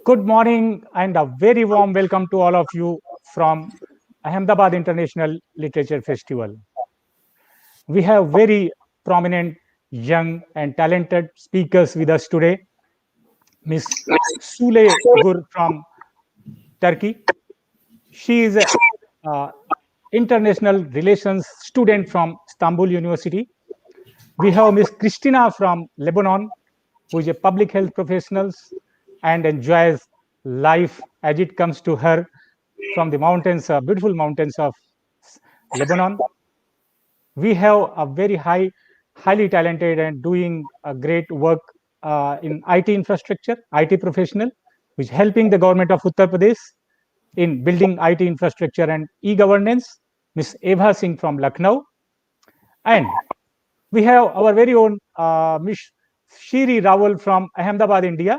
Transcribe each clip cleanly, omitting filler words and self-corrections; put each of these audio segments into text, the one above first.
Good morning and a very warm welcome to all of you from Ahmedabad International Literature Festival. We have very prominent, young and talented speakers with us today. Ms. Sule Gur from Turkey. She is an international relations student from Istanbul University. We have Ms. Christina from Lebanon, who is a public health professional and enjoys life as it comes to her from the mountains, beautiful mountains of Lebanon. We have a very highly talented and doing a great work in IT infrastructure, IT professional, which is helping the government of Uttar Pradesh in building IT infrastructure and e-governance, Ms. Ebha Singh from Lucknow. And we have our very own Ms. Shiri Raval from Ahmedabad, India,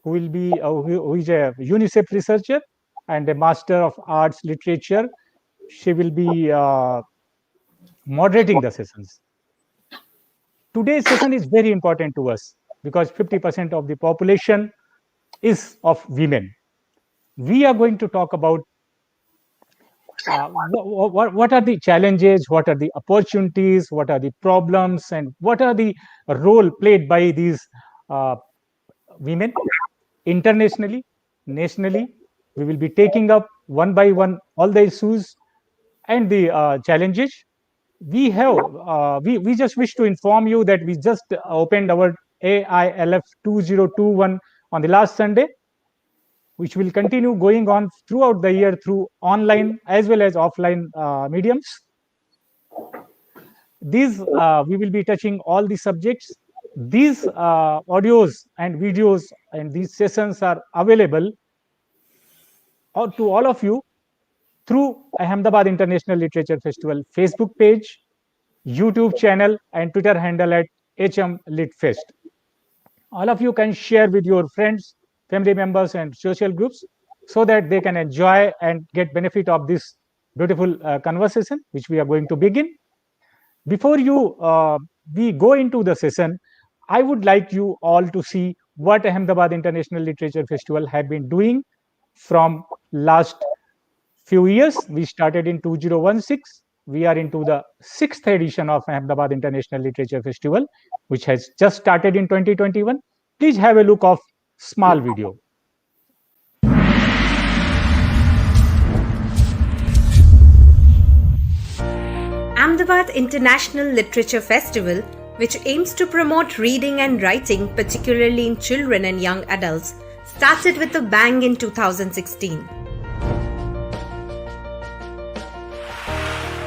who is a UNICEF researcher and a Master of Arts Literature. She will be moderating the sessions. Today's session is very important to us because 50% of the population is of women. We are going to talk about what are the challenges, what are the opportunities, what are the problems, and what are the role played by these women internationally, nationally. We will be taking up one by one all the issues and the challenges. We just wish to inform you that we just opened our AILF 2021 on the last Sunday, which will continue going on throughout the year through online as well as offline mediums. These we will be touching all the subjects. These audios and videos and these sessions are available to all of you through Ahmedabad International Literature Festival Facebook page, YouTube channel, and Twitter handle at HMLitFest. All of you can share with your friends, family members, and social groups so that they can enjoy and get benefit of this beautiful conversation, which we are going to begin. Before we go into the session, I would like you all to see what Ahmedabad International Literature Festival have been doing from last few years. We started in 2016. We are into the 6th edition of Ahmedabad International Literature Festival, which has just started in 2021. Please have a look of small video. Ahmedabad International Literature Festival, which aims to promote reading and writing, particularly in children and young adults, started with a bang in 2016.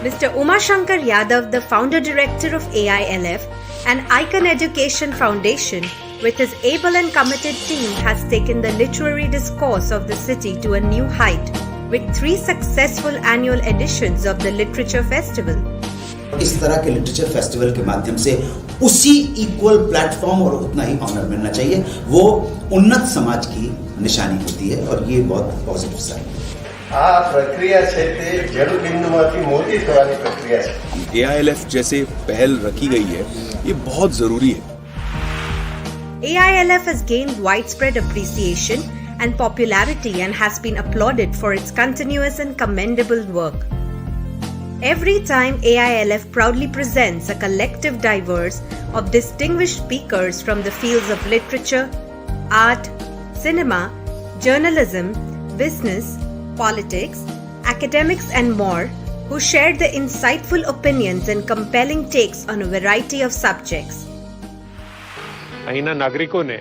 Mr. Umashankar Yadav, the founder-director of AILF and Icon Education Foundation, with his able and committed team, has taken the literary discourse of the city to a new height with 3 successful annual editions of the Literature Festival. इस तरह के literature festival के माध्यम से उसी equal platform और उतना ही honour मिलना चाहिए, वो उन्नत समाज की निशानी होती है और ये बहुत पॉजिटिव साइन है. આ પ્રક્રિયા છે તે જળ બિંદુમાંથી મોટી થવાની પ્રક્રિયા છે. AILF जैसे पहल रखी गई है, ये बहुत जरूरी है. AILF has gained widespread appreciation and popularity and has been applauded for its continuous and commendable work. Every time AILF proudly presents a collective diverse of distinguished speakers from the fields of literature, art, cinema, journalism, business, politics, academics and more, who shared their insightful opinions and compelling takes on a variety of subjects. અહીંના નાગરિકોને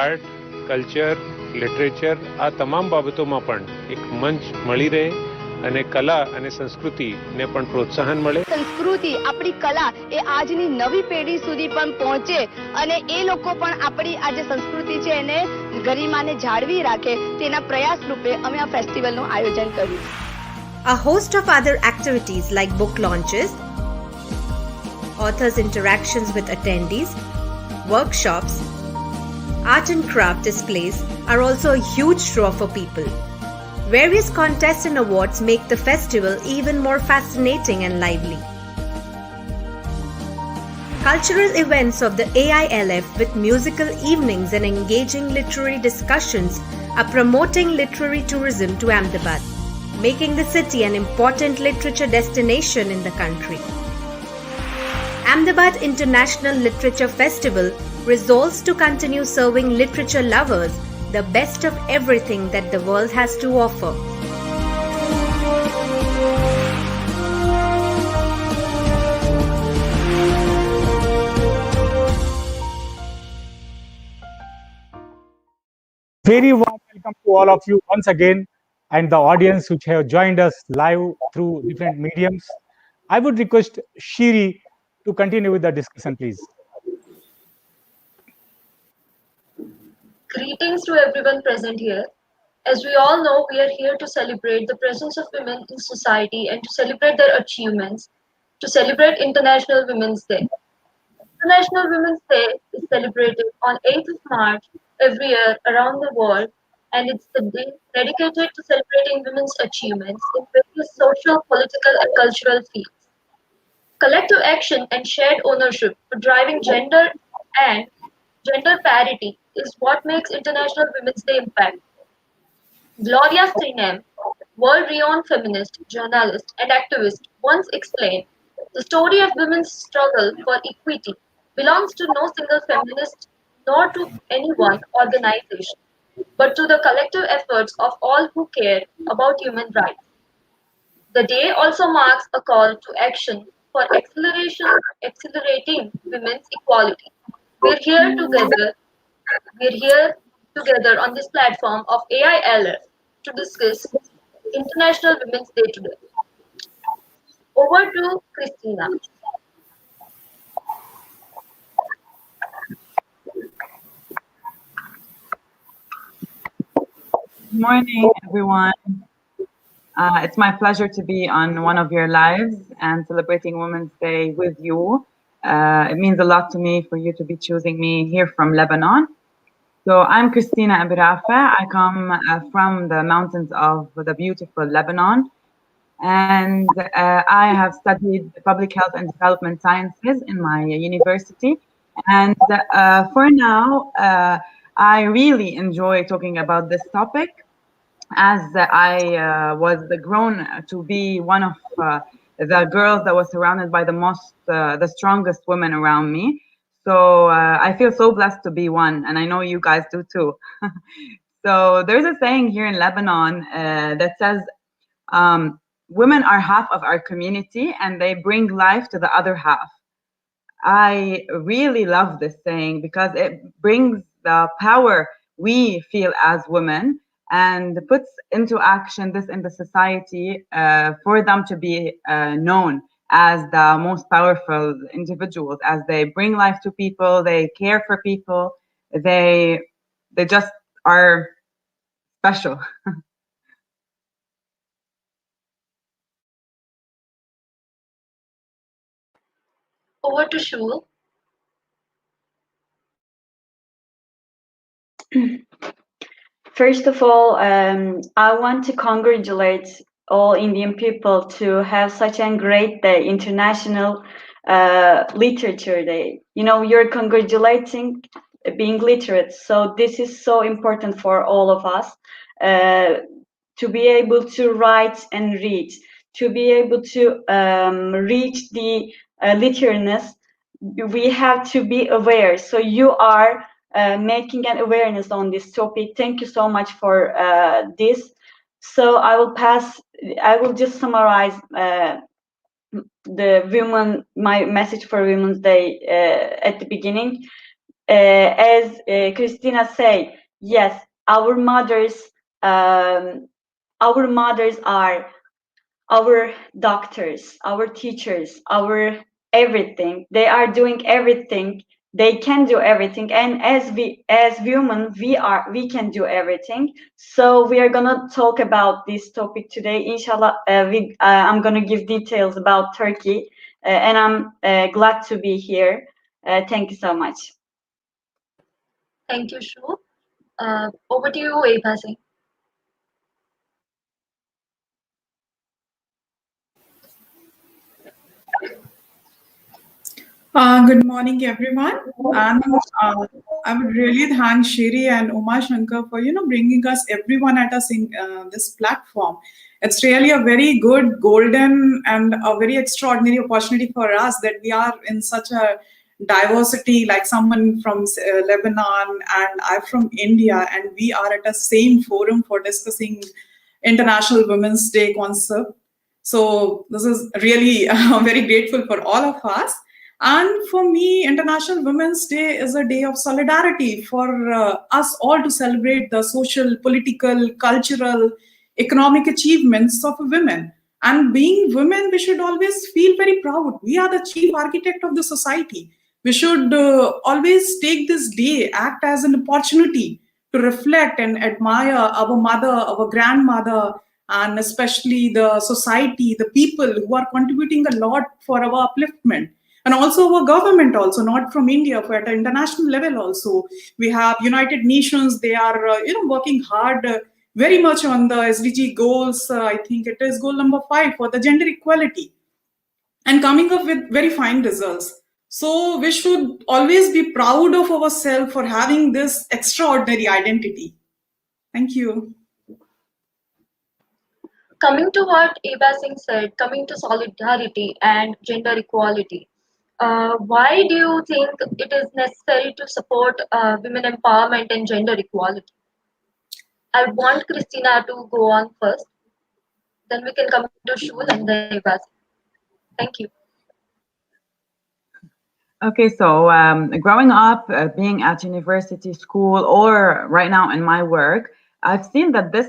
art, culture, literature આ તમામ બાબતોમાં પણ એક મંચ મળી રહે અને કલા અને સંસ્કૃતિને પણ પ્રોત્સાહન મળે. સંસ્કૃતિ આપણી કલા એ આજની નવી પેઢી સુધી પણ પહોંચે અને એ લોકો પણ આપણી આ જે સંસ્કૃતિ છે એને ગરિમાને જાળવી રાખે તેના પ્રયાસ રૂપે અમે આ ફેસ્ટિવલનું આયોજન કર્યું. A host of other activities like book launches, authors' interactions with attendees, workshops, art and craft displays are also a huge draw for people. Various contests and awards make the festival even more fascinating and lively. Cultural events of the AILF with musical evenings and engaging literary discussions are promoting literary tourism to Ahmedabad, making the city an important literature destination in the country. Ahmedabad International Literature Festival resolves to continue serving literature lovers the best of everything that the world has to offer. Very warm welcome to all of you once again and the audience which have joined us live through different mediums. I would request Shiri to continue with the discussion, please. Greetings to everyone present here. As we all know, we are here to celebrate the presence of women in society and to celebrate their achievements, to celebrate International Women's Day. International Women's Day is celebrated on 8th of March every year around the world, and it's the day dedicated to celebrating women's achievements in various social, political, and cultural fields. Collective action and shared ownership for driving gender and gender parity is what makes International Women's Day impactful. Gloria Steinem, world-renowned feminist, journalist, and activist, once explained, "The story of women's struggle for equity belongs to no single feminist nor to any one organization, but to the collective efforts of all who care about human rights." The day also marks a call to action for accelerating women's equality. We're here together we're here together on this platform of AILF to discuss International Women's Day today. Over to Christina. Good morning, everyone. It's my pleasure to be on one of your lives and celebrating Women's Day with you. It means a lot to me for you to be choosing me here from Lebanon. So I'm Christina Abirafa. I come from the mountains of the beautiful Lebanon. And I have studied public health and development sciences in my university. And for now, I really enjoy talking about this topic, as I was grown to be one of the girls that was surrounded by the strongest women around me. So I feel so blessed to be one, and I know you guys do too. So there's a saying here in Lebanon that says, women are half of our community and they bring life to the other half. I really love this saying because it brings the power we feel as women and puts into action this in the society for them to be known as the most powerful individuals, as they bring life to people, they care for people, they just are special. Over to Shule. First of all, I want to congratulate all Indian people to have such a great day, International Literature Day. You know, you're congratulating being literate, so this is so important for all of us to be able to write and read, to be able to reach the literalness. We have to be aware. So you are making an awareness on this topic. Thank you so much for this. So I will just summarize my message for Women's Day at the beginning. As Christina said, yes, our mothers are our doctors, our teachers, our everything. They are doing everything. They can do everything, and as women, we can do everything. So we are gonna talk about this topic today. Inshallah, I'm gonna give details about Turkey, and I'm glad to be here. Thank you so much. Thank you, Shule. Over to you, Ebha Singh. Good morning, everyone. And I would really thank Shiri and Uma Shankar for bringing us everyone at us in this platform. It's really a very good, golden, and a very extraordinary opportunity for us that we are in such a diversity, like someone from Lebanon and I'm from India, and we are at a same forum for discussing International Women's Day concept. So this is really very grateful for all of us. And for me, International Women's Day is a day of solidarity for us all to celebrate the social, political, cultural, economic achievements of women. And being women, we should always feel very proud. We are the chief architect of the society. We should always take this day, act as an opportunity to reflect and admire our mother, our grandmother, and especially the society, the people who are contributing a lot for our upliftment. And also our government also, not from India, but at an international level also. We have United Nations, they are working hard very much on the SDG goals. I think it is goal number 5 for the gender equality, and coming up with very fine results. So we should always be proud of ourselves for having this extraordinary identity. Thank you. Coming to what Ebha Singh said, coming to solidarity and gender equality, why do you think it is necessary to support women empowerment and gender equality? I want Christina to go on first, then we can come to Shul and then Ebha Singh. Thank you. Okay, so growing up, being at university, school, or right now in my work, I've seen that this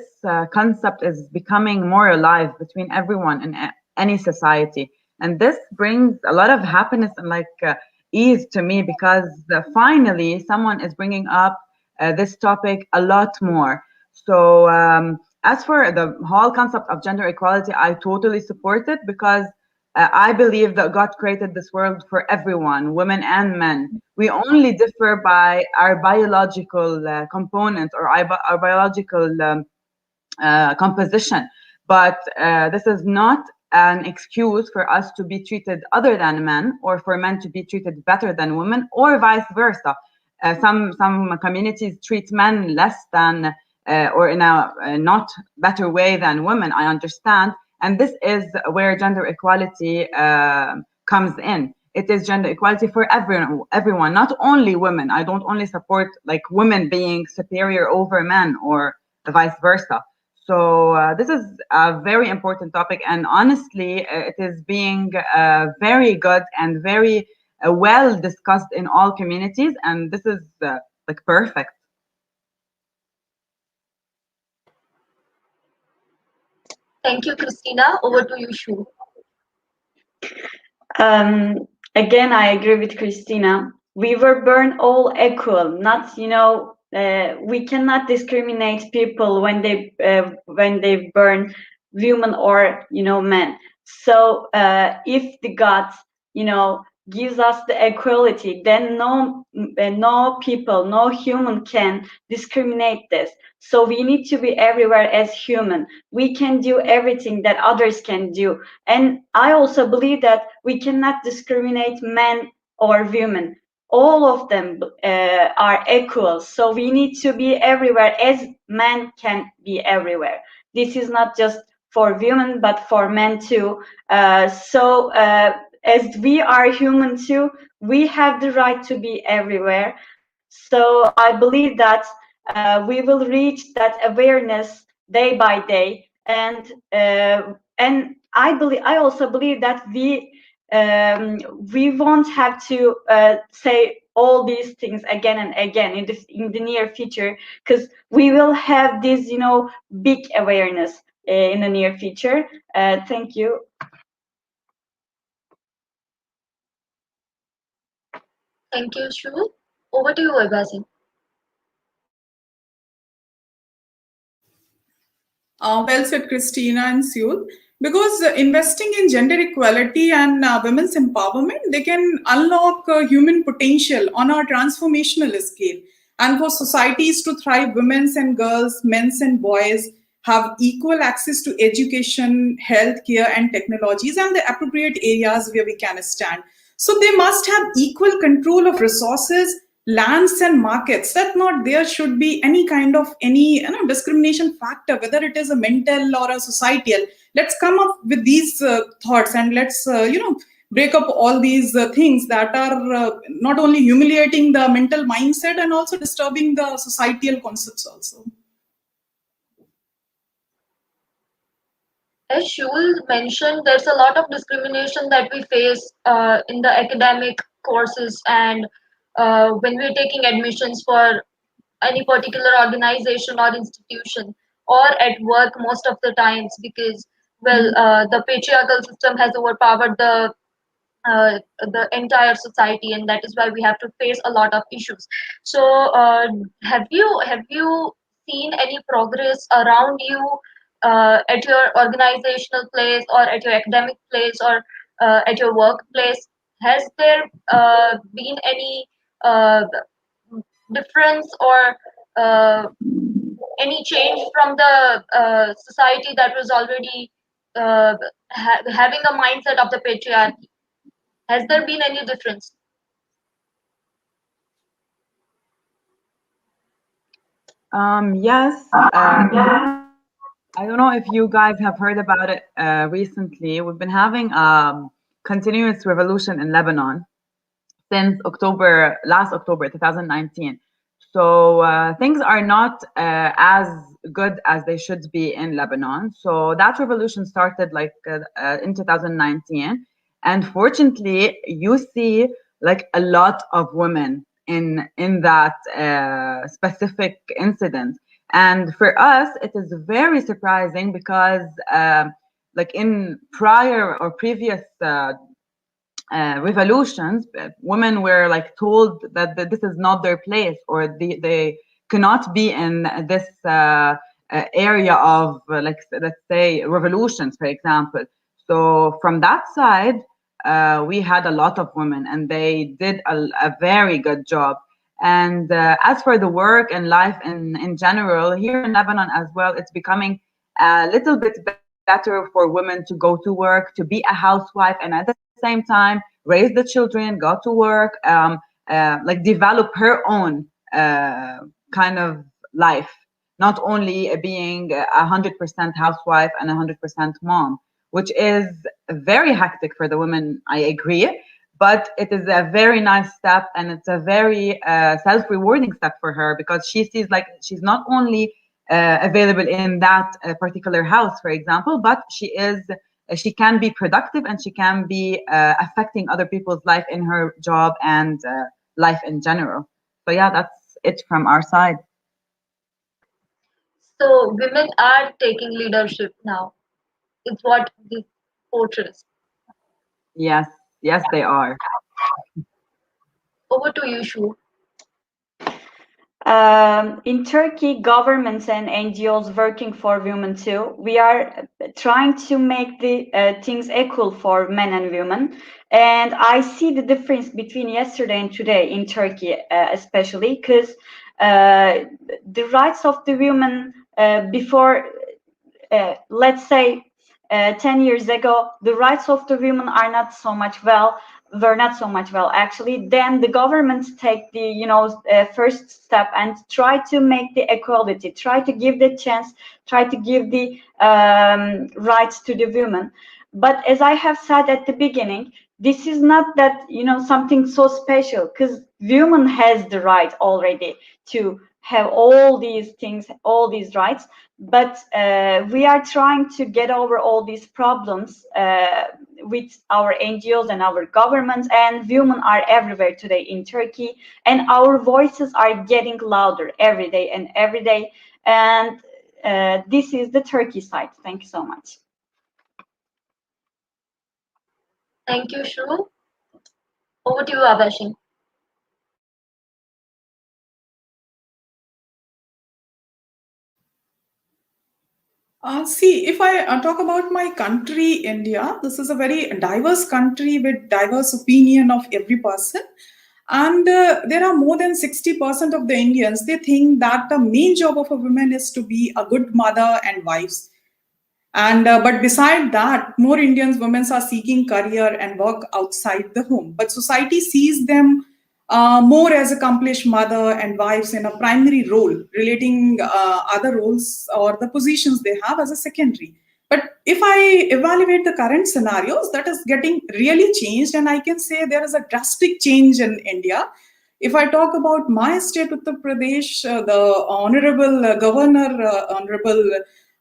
concept is becoming more alive between everyone in any society. And this brings a lot of happiness and ease to me, because finally someone is bringing up this topic a lot more. So as for the whole concept of gender equality, I totally support it, because I believe that God created this world for everyone, women and men. We only differ by our biological component or our biological composition. But this is not an excuse for us to be treated other than men, or for men to be treated better than women, or vice versa. Some communities treat men less than or in a not better way than women, I understand. And this is where gender equality comes in. It is gender equality for everyone, not only women. I don't only support women being superior over men or vice versa. So this is a very important topic, and honestly, it is being very good and very well discussed in all communities, and this is perfect. Thank you, Christina. Over to you, Shu. Again, I agree with Christina. We were born all equal, not, we cannot discriminate people when they burn women or, men. So if the God, gives us the equality, then no people, no human can discriminate this. So we need to be everywhere as human. We can do everything that others can do. And I also believe that we cannot discriminate men or women. All of them are equal. So we need to be everywhere as men can be everywhere. This is not just for women, but for men too. As we are human too, we have the right to be everywhere. So I believe that we will reach that awareness day by day, and I also believe that we won't have to say all these things again and again in the near future, because we will have this big awareness in the near future. Thank you. Thank you, Shu. Over to you, Ebha Singh. Well said, Christina and Sule. Because investing in gender equality and women's empowerment, they can unlock human potential on a transformational scale. And for societies to thrive, women and girls, men and boys have equal access to education, healthcare, and technologies, and the appropriate areas where we can stand. So they must have equal control of resources, lands and markets. That not there should be any kind of any discrimination factor, whether it is a mental or a societal. Let's come up with these thoughts, and let's break up all these things that are not only humiliating the mental mindset and also disturbing the societal concepts also. As Shul mentioned, there's a lot of discrimination that we face in the academic courses and when we're taking admissions for any particular organization or institution or at work most of the times because, well, the patriarchal system has overpowered the entire society, and that is why we have to face a lot of issues. So have you seen any progress around you at your organizational place or at your academic place or at your workplace? Has there been any difference or any change from the society that was already having a mindset of the patriarchy? Has there been any difference? Yes. I don't know if you guys have heard about it recently. We've been having continuous revolution in Lebanon since last October 2019. So things are not as good as they should be in Lebanon. So that revolution started in 2019, and fortunately, you see like a lot of women in that specific incident. And for us, it is very surprising because like in prior or previous revolutions, women were like told that this is not their place, or they cannot be in this area of like, let's say, revolutions, for example. So from that side, we had a lot of women, and they did a very good job. And as for the work and life in general, here in Lebanon as well, it's becoming a little bit better for women to go to work, to be a housewife, and at the same time raise the children, go to work, like develop her own kind of life, not only being 100% housewife and 100% mom, which is very hectic for the women, I agree. But it is a very nice step, and it's a very self-rewarding step for her, because she sees like she's not only available in that particular house, for example, but she can be productive, and she can be affecting other people's life in her job and life in general. So yeah, that's it from our side. So women are taking leadership now. It's what this portrays. Yes, yes, they are. Over to you, Shu. In Turkey, governments and NGOs working for women too, we are trying to make the things equal for men and women. And I see the difference between yesterday and today in Turkey, especially because the rights of the women before, let's say, 10 years ago, the rights of the women are not so much were not so much well actually. Then the governments take the first step and try to make the equality, try to give the chance, try to give the rights to the women. But as I have said at the beginning, this is not that something so special, because women has the right already to have all these things, all these rights. But we are trying to get over all these problems with our NGOs and our governments, and women are everywhere today in Turkey, and our voices are getting louder every day and every day. And this is the Turkey side. Thank you so much. Thank you, Shu. Over to you, Ebha Singh. See, if I talk about my country, India, this is a very diverse country with diverse opinion of every person. And there are more than 60% of the Indians, they think that the main job of a woman is to be a good mother and wives. And but beside that, more Indian women are seeking career and work outside the home. But society sees them more as accomplished mother and wives in a primary role, relating other roles or the positions they have as a secondary. But if I evaluate the current scenarios, that is getting really changed, and I can say there is a drastic change in India. If I talk about my state, Uttar Pradesh, the Honorable Governor, Honorable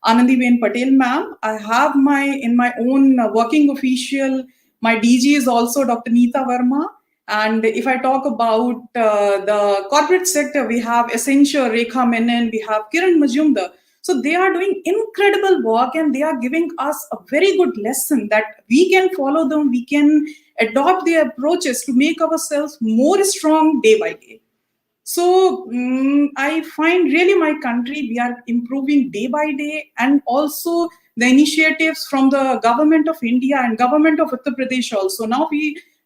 Anandiben Patel ma'am, I have my in my own working official. My DG is also Dr. Neeta Verma. And if I talk about the corporate sector, we have Essentia Rekha Menon, we have Kiran Majumdar. So they are doing incredible work and they are giving us a very good lesson that we can follow them, we can adopt their approaches to make ourselves more strong day by day. So I find really my country, we are improving day by day, and also the initiatives from the government of India and government of Uttar Pradesh also. Now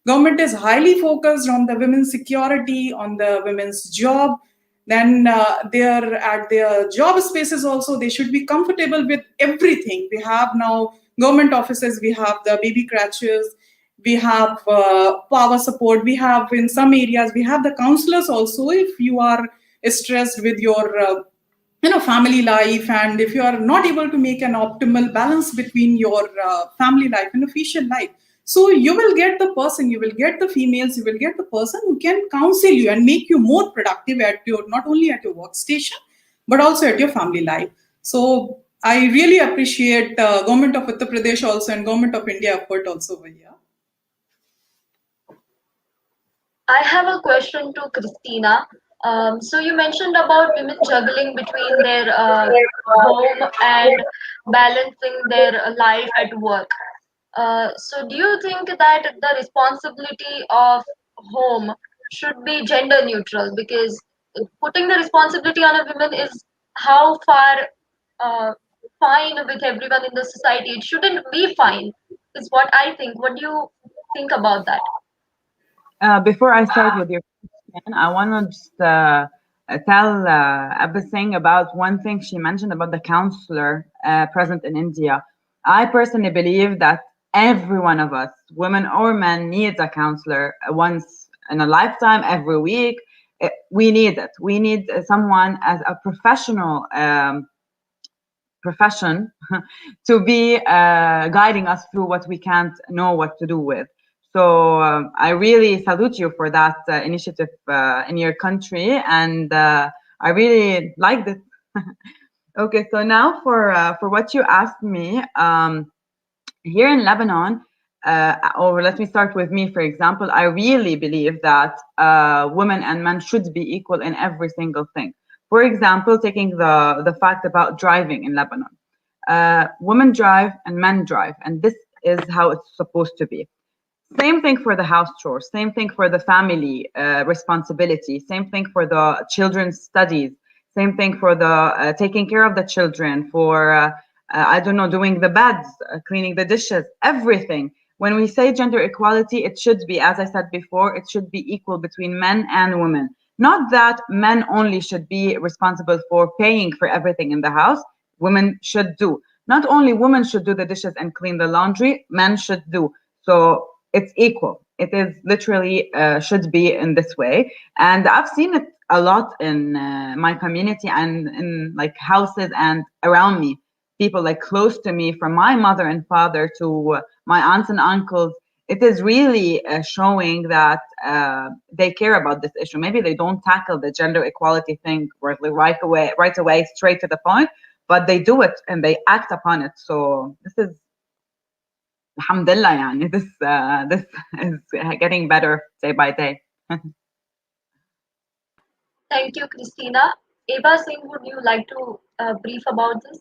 government is highly focused on the women's security, on the women's job. Then they're at their job spaces also, they should be comfortable with everything. We have now government offices, we have the baby crutches, we have power support, we have in some areas we have the counselors also. If you are stressed with your family life, and if you are not able to make an optimal balance between your family life and official life, so you will get the person, you will get the females, you will get the person who can counsel you and make you more productive at your, not only at your workstation but also at your family life. So I really appreciate government of Uttar Pradesh also and government of India effort also over here. I have a question to Christina. So you mentioned about women juggling between their home and balancing their life at work. So do you think that the responsibility of home should be gender neutral? Because putting the responsibility on a woman is how far fine with everyone in the society. It shouldn't be fine, is what I think. What do you think about that? Before I start with your question, I want to just tell Ebha Singh about one thing she mentioned about the counselor present in India. I personally believe that every one of us, women or men, needs a counselor once in a lifetime, every week. We need it. We need someone as a professional profession to be guiding us through what we can't know what to do with. So I really salute you for that initiative in your country, and I really liked it. Okay, so now for what you asked me, here in Lebanon, or let me start with me, for example, I really believe that women and men should be equal in every single thing. For example, taking the fact about driving in Lebanon. Women drive and men drive, and this is how it's supposed to be. Same thing for the house chores, same thing for the family responsibility, same thing for the children's studies, same thing for the taking care of the children, for I don't know, doing the beds, cleaning the dishes, everything. When we say gender equality, it should be, as I said before, it should be equal between men and women. Not that men only should be responsible for paying for everything in the house. Women should do. Not only women should do the dishes and clean the laundry, men should do. So it's equal. It is literally should be in this way. And I've seen it a lot in my community and in like houses and around me. People like close to me, from my mother and father to my aunts and uncles. It is really showing that they care about this issue. Maybe they don't tackle the gender equality thing right away, straight to the point, but they do it and they act upon it. So this is, alhamdulillah, yani, this is getting better day by day. Thank you, Christina. Ebha Singh, would you like to brief about this?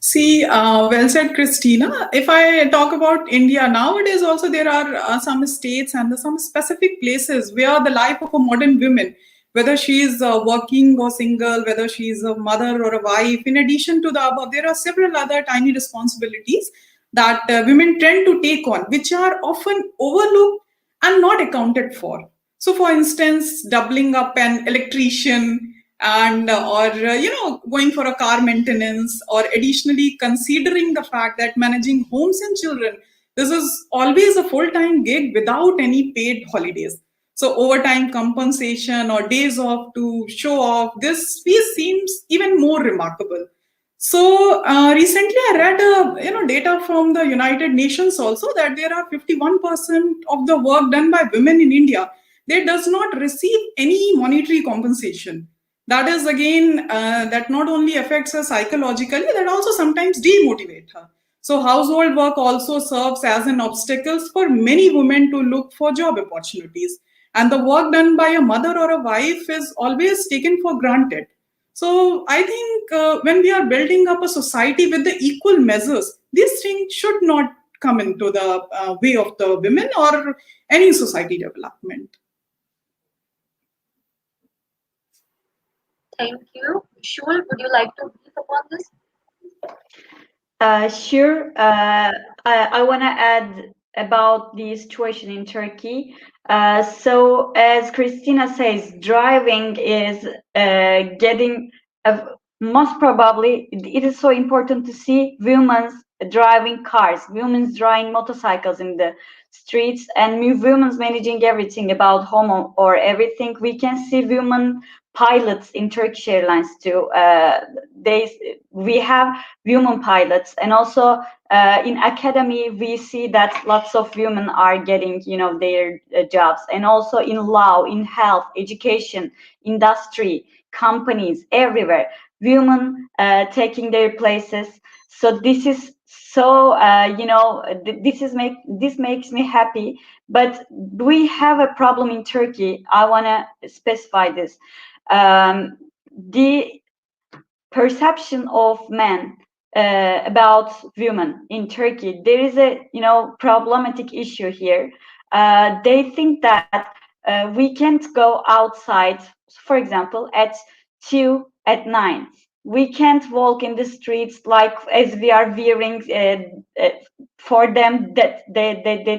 See, well said, Christina. If I talk about India nowadays, also there are some states and some specific places where the life of a modern woman, whether she is working or single, whether she is a mother or a wife, in addition to the above, there are several other tiny responsibilities that women tend to take on, which are often overlooked and not accounted for. So, for instance, doubling up an electrician and or going for a car maintenance, or additionally considering the fact that managing homes and children, this is always a full-time gig without any paid holidays. So overtime compensation or days off to show off, this piece seems even more remarkable. So recently, I read data from the United Nations also, that there are 51% of the work done by women in India, they does not receive any monetary compensation. That is again that not only affects her psychologically, that also sometimes demotivate her. So household work also serves as an obstacle for many women to look for job opportunities, and the work done by a mother or a wife is always taken for granted. So I think when we are building up a society with the equal measures, these things should not come into the way of the women or any society development. Thank you. Shul, would you like to brief upon this? Sure. I want to add about the situation in Turkey. So, as Christina says, driving is getting, most probably, it is so important to see women driving cars, women driving motorcycles in the streets, and women managing everything about home or everything. We can see women pilots in Turkish Airlines too. We have women pilots, and also in academy we see that lots of women are getting their jobs, and also in law, in health, education, industry, companies, everywhere women taking their places. So this is so this makes me happy. But we have a problem in Turkey. I want to specify this. The perception of men about women in Turkey, there is a problematic issue here. They think that we can't go outside, for example, at 2 at 9. We can't walk in the streets like as we are wearing. For them, that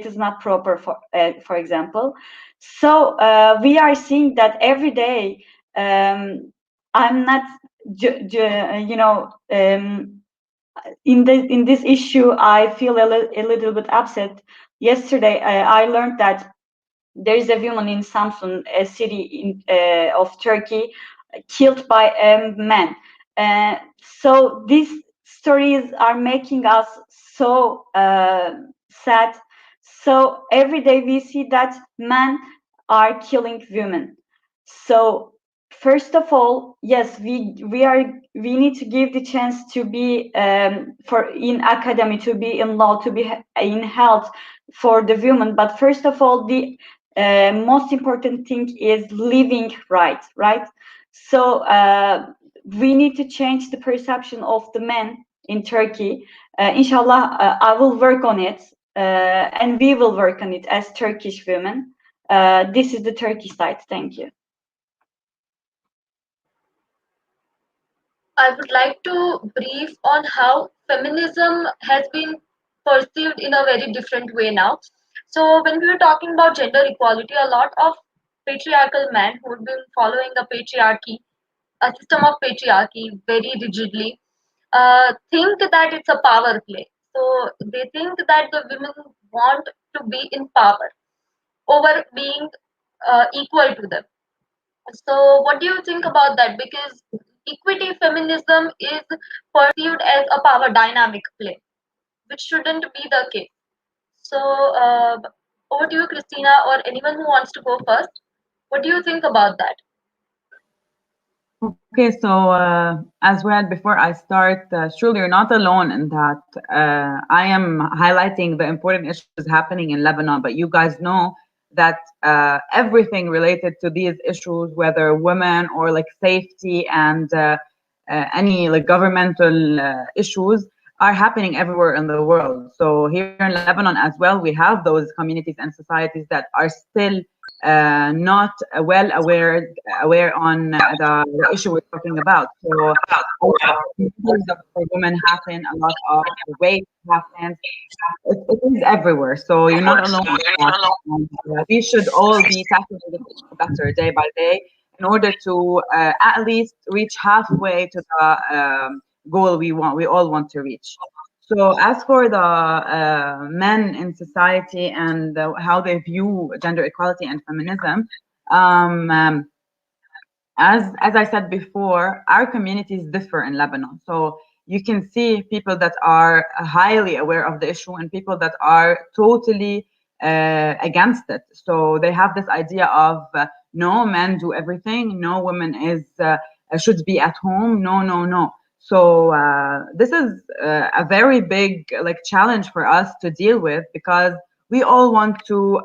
is not proper. For example, so we are seeing that every day. I'm not, in this issue, I feel a little bit upset. Yesterday, I learned that there is a woman in Samsun, a city of Turkey, killed by a man. So these stories are making us so sad. So every day we see that men are killing women. So first of all, yes, we need to give the chance to be for in academy, to be in law, to be in health for the women. But first of all, the most important thing is living right. So we need to change the perception of the men in Turkey. Inshallah, I will work on it, and we will work on it as Turkish women. This is the Turkish side. Thank you. I would like to brief on how feminism has been perceived in a very different way now. So, when we were talking about gender equality, a lot of patriarchal men who have been following the patriarchy, a system of patriarchy very rigidly, think that it's a power play. So, they think that the women want to be in power over being equal to them. So, what do you think about that? Because equity feminism is perceived as a power dynamic play, which shouldn't be the case. So, over to you, Christina, or anyone who wants to go first. What do you think about that? Okay, so as well, before I start, surely you're not alone in that. I am highlighting the important issues happening in Lebanon, but you guys know that everything related to these issues, whether women or like safety and any like governmental issues, are happening everywhere in the world. So here in Lebanon as well, we have those communities and societies that are still not well aware on the issue we're talking about. So a lot of for women happen, a lot of rape happens. It is everywhere. So you're not alone with that. And, we should all be tackling it better day by day. in order to at least reach halfway to the goal we all want to reach. So as for the men in society and how they view gender equality and feminism, as I said before, our communities differ in Lebanon. So you can see people that are highly aware of the issue and people that are totally against it. So they have this idea of no, men do everything, no, women should be at home, no. So this is a very big challenge for us to deal with, because we all want to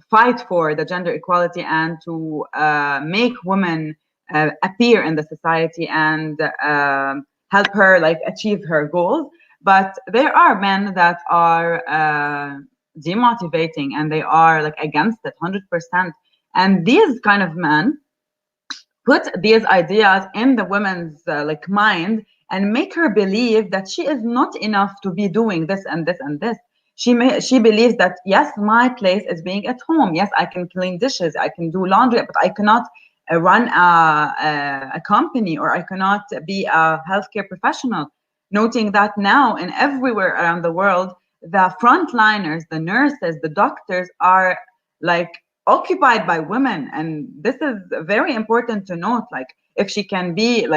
fight for the gender equality and to make women appear in the society and help her achieve her goals. But there are men that are demotivating and they are against it 100%. And these kind of men put these ideas in the woman's mind and make her believe that she is not enough to be doing this and this and this. She believes that, yes, my place is being at home. Yes, I can clean dishes, I can do laundry, but I cannot run a company, or I cannot be a healthcare professional. Noting that now and everywhere around the world, the frontliners, the nurses, the doctors are occupied by women. And this is very important to note. If she can be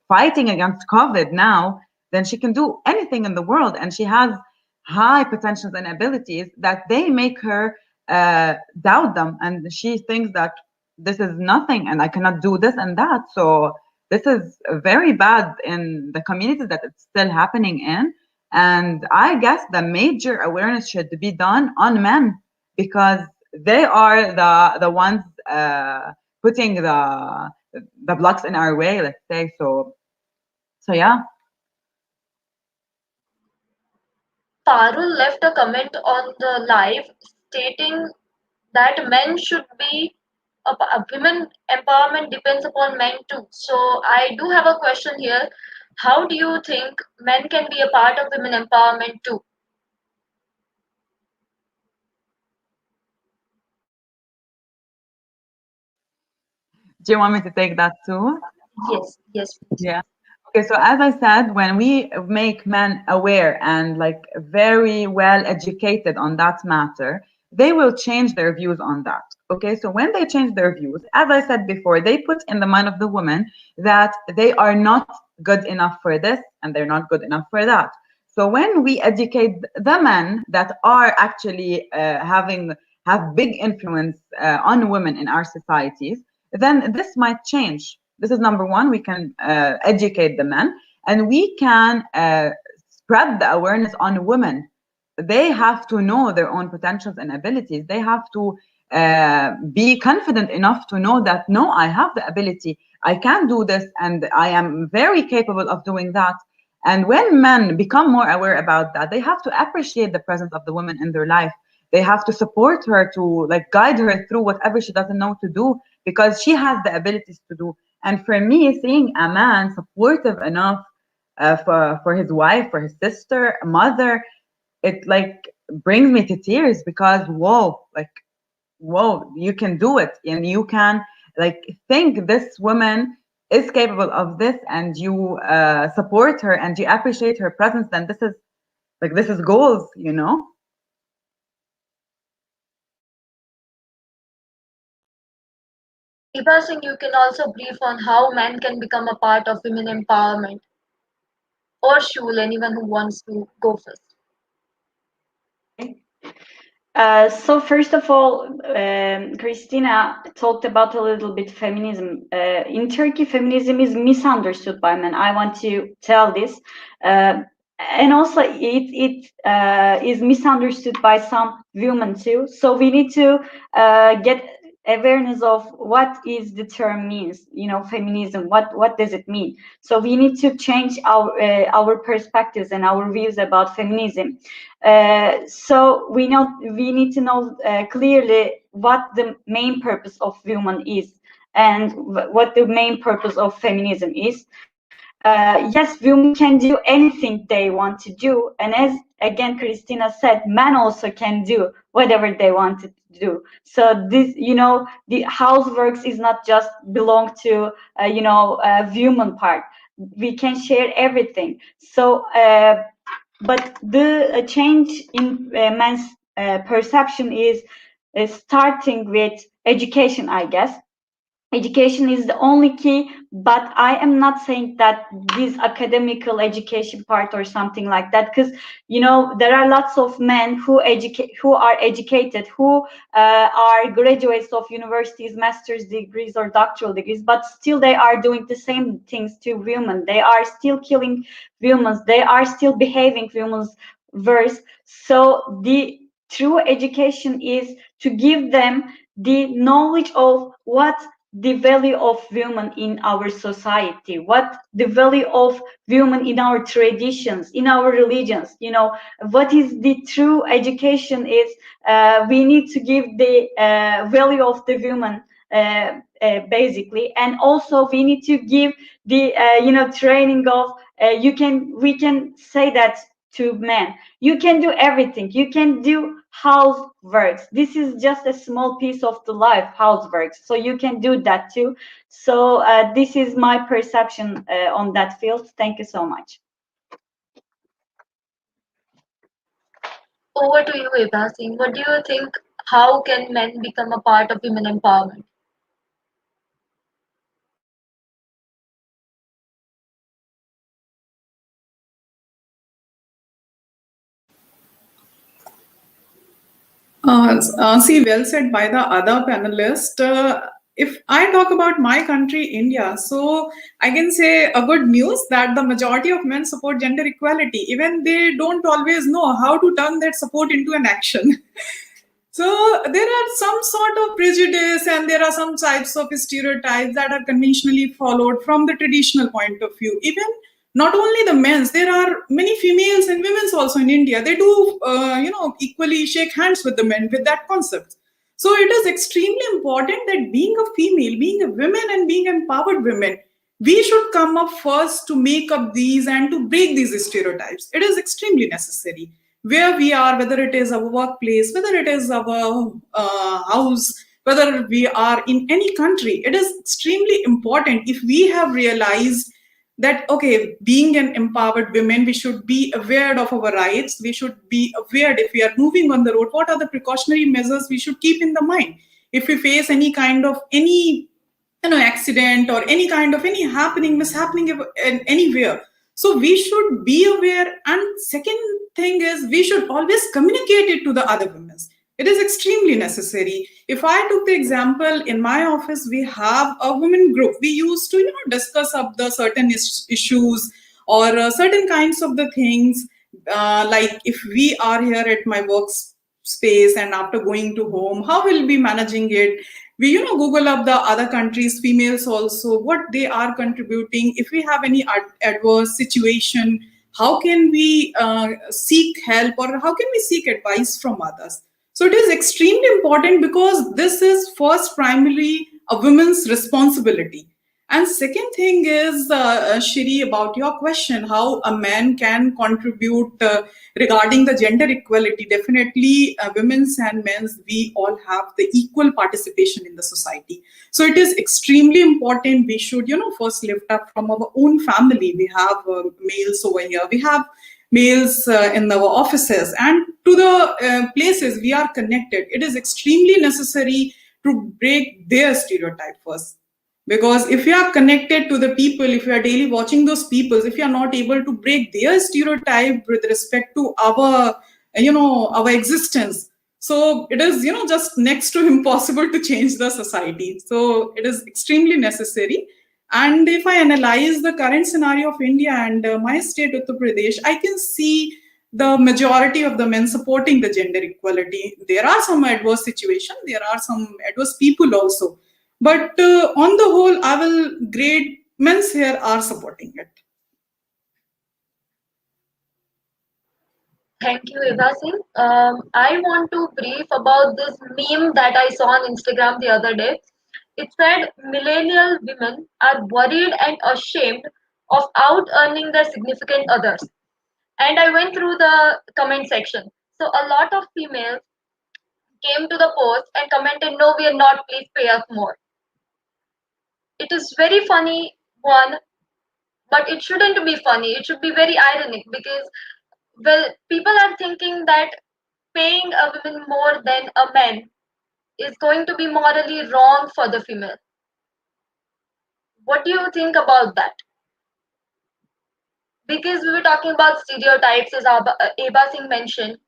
fighting against COVID now, then she can do anything in the world, and she has high potentials and abilities that they make her doubt them, and she thinks that this is nothing and I cannot do this and that. So this is very bad in the communities that it's still happening in. And I guess the major awareness should be done on men, because they are the ones putting the blocks in our way, let's say. So yeah. Parul left a comment on the live stating that men should be women empowerment depends upon men too. So I do have a question here. How do you think men can be a part of women empowerment too? Do you want me to take that too? Yes. Yeah. Okay, so as I said, when we make men aware and very well educated on that matter, they will change their views on that. Okay, so when they change their views, as I said before, they put in the mind of the woman that they are not good enough for this and they're not good enough for that. So when we educate the men that are actually have big influence on women in our societies, then this might change. This is number one. We can educate the men, and we can spread the awareness on women. They have to know their own potentials and abilities. They have to be confident enough to know that, no, I have the ability, I can do this, and I am very capable of doing that. And when men become more aware about that, they have to appreciate the presence of the woman in their life. They have to support her, to guide her through whatever she doesn't know to do, because she has the abilities to do. And for me, seeing a man supportive enough for his wife, for his sister, mother, it brings me to tears, because whoa, you can do it, and you can think this woman is capable of this, and you support her and you appreciate her presence. Then this is goals, you know. Ebha Singh, you can also brief on how men can become a part of women empowerment. Or Shule, anyone who wants to go first. So first of all, Christina talked about a little bit feminism. In Turkey, feminism is misunderstood by men. I want to tell this. And also it is misunderstood by some women too. So we need to get awareness of what is the term means, feminism, what does it mean? So we need to change our perspectives and our views about feminism. So we need to know clearly what the main purpose of woman is and what the main purpose of feminism is. Yes, women can do anything they want to do, and as again Christina said, men also can do whatever they want to do. So this, the houseworks is not just belong to women part. We can share everything. So but the change in men's perception is starting with education, I guess. Education is the only key, but I am not saying that this academical education part or something like that, because there are lots of men who are educated, who are graduates of universities, master's degrees or doctoral degrees, but still they are doing the same things to women. They are still killing women. They are still behaving women's worse. So the true education is to give them the knowledge of what the value of women in our society, what the value of women in our traditions, in our religions. What is the true education is, we need to give the value of the woman, basically, and also we need to give the training of we can say that to men, you can do everything, you can do houseworks. This is just a small piece of the life, houseworks, so you can do that too. So this is my perception on that field. Thank you so much. Over to you, Ebha Singh. What do you think? How can men become a part of women empowerment? See, well said by the other panelist. If I talk about my country, India, so I can say a good news that the majority of men support gender equality. Even they don't always know how to turn that support into an action. So there are some sort of prejudice and there are some types of stereotypes that are conventionally followed from the traditional point of view. Even not only the men's, there are many females and women's also in India. They do, equally shake hands with the men with that concept. So it is extremely important that being a female, being a woman and being empowered women, we should come up first to make up these and to break these stereotypes. It is extremely necessary where we are, whether it is our workplace, whether it is our house, whether we are in any country. It is extremely important if we have realized that, okay, being an empowered women, we should be aware of our rights. We should be aware if we are moving on the road, what are the precautionary measures we should keep in the mind. If we face any kind of any accident or any kind of any happening mishappening anywhere, so we should be aware. And second thing is, we should always communicate it to the other women. It is extremely necessary. If I took the example, in my office we have a women group. We used to discuss up the certain issues or certain kinds of the things, like if we are here at my workspace and after going to home, how will we be managing it. We google up the other countries, females also, what they are contributing. If we have any adverse situation, how can we seek help, or how can we seek advice from others. So it is extremely important, because this is first primarily a woman's responsibility. And second thing is, Shiri, about your question, how a man can contribute regarding the gender equality. Definitely, women's and men's, we all have the equal participation in the society. So it is extremely important. We should, first lift up from our own family. We have males over here. We have males in our offices, and to the places we are connected. It is extremely necessary to break their stereotype first. Because if you are connected to the people, if you are daily watching those people, if you are not able to break their stereotype with respect to our our existence, so it is just next to impossible to change the society. So it is extremely necessary. And if I analyze the current scenario of India and my state, Uttar Pradesh, I can see the majority of the men supporting the gender equality. There are some adverse situations, there are some adverse people also. But on the whole, I will grade men's here are supporting it. Thank you, Ebha Singh. I want to brief about this meme that I saw on Instagram the other day. It said millennial women are worried and ashamed of out earning their significant others. And I went through the comment section. So a lot of females came to the post and commented, "No, we are not, please pay us more." It is very funny, one, but it shouldn't be funny. It should be very ironic because, well, people are thinking that paying a woman more than a man is going to be morally wrong for the female. What do you think about that? Because we were talking about stereotypes, as Ebha Singh mentioned.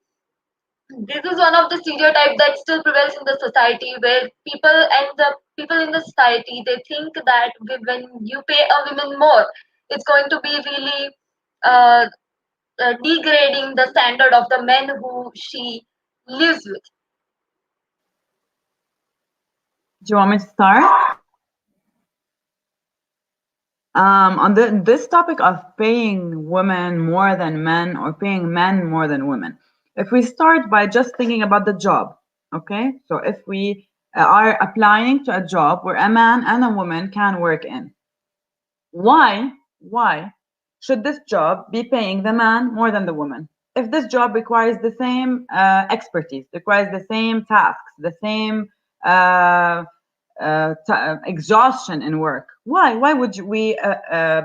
This is one of the stereotypes that still prevails in the society, where people in the society, they think that when you pay a woman more, it's going to be really uh, degrading the standard of the men who she lives with. Do you want me to start? On this topic of paying women more than men or paying men more than women, if we start by just thinking about the job, okay? So if we are applying to a job where a man and a woman can work in, why should this job be paying the man more than the woman? If this job requires the same expertise, requires the same tasks, the same exhaustion in work, why would we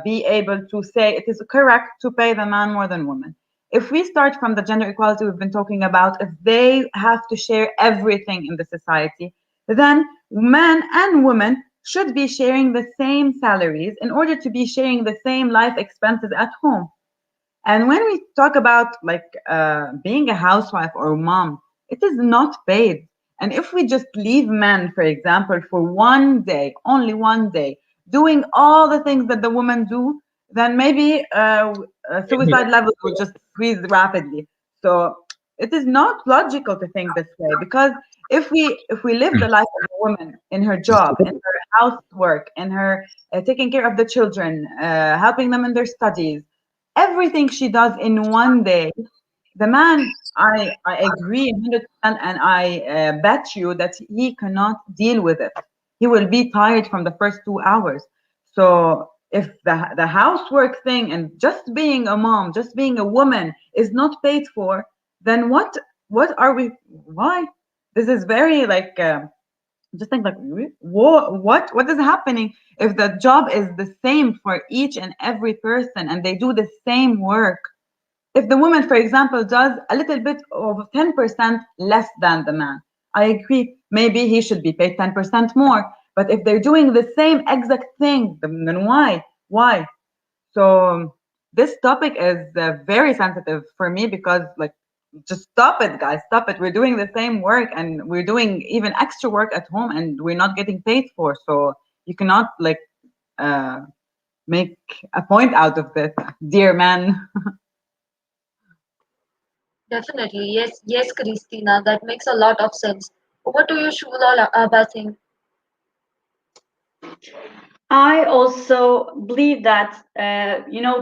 be able to say it is correct to pay the man more than women? If we start from the gender equality we've been talking about, if they have to share everything in the society, then men and women should be sharing the same salaries in order to be sharing the same life expenses at home. And when we talk about like being a housewife or a mom, it is not paid. And if we just leave men, for example, for one day, only one day, doing all the things that the women do, then maybe suicide levels will just squeeze rapidly. So it is not logical to think this way, because if we live the life of a woman in her job, in her housework, in her taking care of the children, helping them in their studies, everything she does in one day, the man, I agree 100%, and I bet you that he cannot deal with it. He will be tired from the first 2 hours. So if the housework thing and just being a mom, just being a woman is not paid for, then what are we? Why? This is very like. Just think like, what is happening if the job is the same for each and every person and they do the same work? If the woman, for example, does a little bit of 10% less than the man, I agree, maybe he should be paid 10% more. But if they're doing the same exact thing, then why? So this topic is very sensitive for me, because like, just stop it, guys, stop it. We're doing the same work and we're doing even extra work at home and we're not getting paid for. So you cannot like make a point out of this, dear man. Definitely, yes, Christina, that makes a lot of sense. Over to you, Shula Abha Singh. I also believe that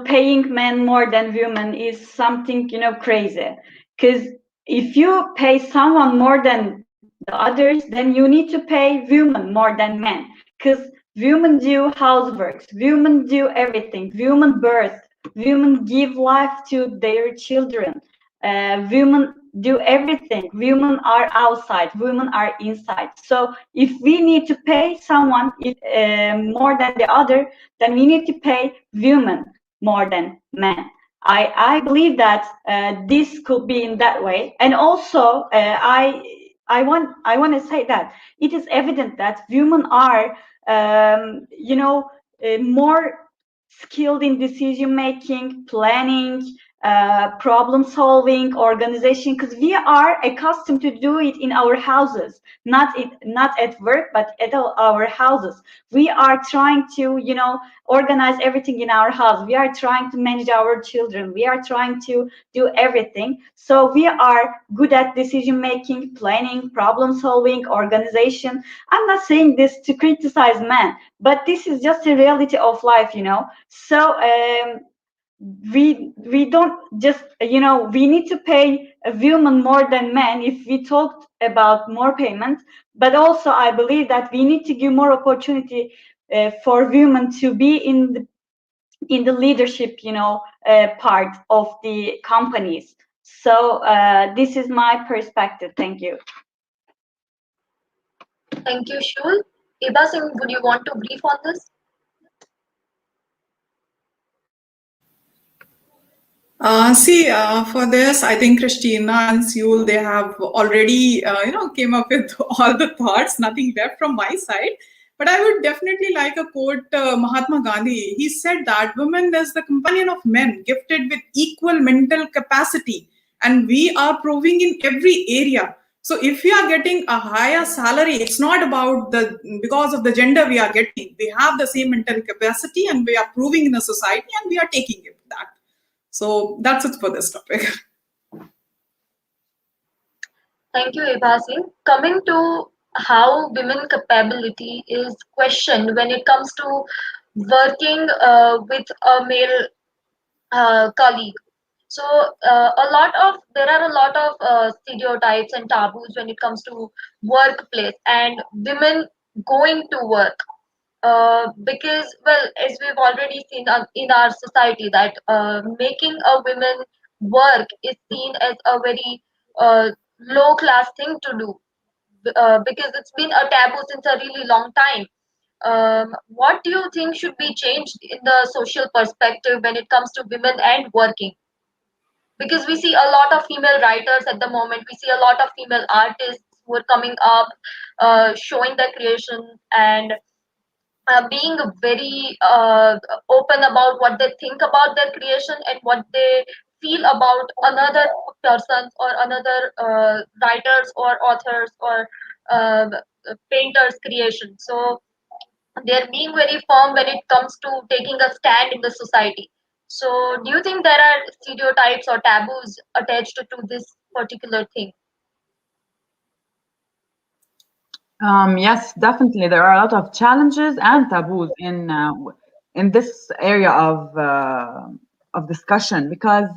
paying men more than women is something crazy. Because if you pay someone more than the others, then you need to pay women more than men. Because women do houseworks, women do everything, women birth, women give life to their children. Women do everything. Women are outside, women are inside. So if we need to pay someone more than the other, then we need to pay women more than men. I believe that this could be in that way. And also, I want to say that it is evident that women are, more skilled in decision making, planning, problem solving, organization, because we are accustomed to do it in our houses, not at work, but at our houses. We are trying to organize everything in our house. We are trying to manage our children. We are trying to do everything. So we are good at decision making, planning, problem solving, organization. I'm not saying this to criticize men, but this is just a reality of life. So we don't just we need to pay a woman more than men if we talked about more payments, but also I believe that we need to give more opportunity for women to be in the leadership part of the companies. So this is my perspective. Thank you. Thank you, Shul. Ebha Singh, would you want to brief on this? For this, I think Christina and Sule, they have already, came up with all the thoughts. Nothing left from my side. But I would definitely like a quote Mahatma Gandhi. He said that women is the companion of men, gifted with equal mental capacity, and we are proving in every area. So if we are getting a higher salary, it's not about the because of the gender we are getting. We have the same mental capacity, and we are proving in a society, and we are taking it that. So that's it for this topic. Thank you, Ebha Singh. Coming to how women capability is questioned when it comes to working with a male colleague. So there are a lot of stereotypes and taboos when it comes to workplace and women going to work. Because, well, as we've already seen in our society, that making a woman work is seen as a very low class thing to do, because it's been a taboo since a really long time. What do you think should be changed in the social perspective when it comes to women and working? Because we see a lot of female writers at the moment, we see a lot of female artists who are coming up, showing their creation and being very open about what they think about their creation and what they feel about another person's or another writers or authors or uh, painters creation. So they're being very firm when it comes to taking a stand in the society. So do you think there are stereotypes or taboos attached to this particular thing? Yes, definitely. There are a lot of challenges and taboos in this area of discussion because,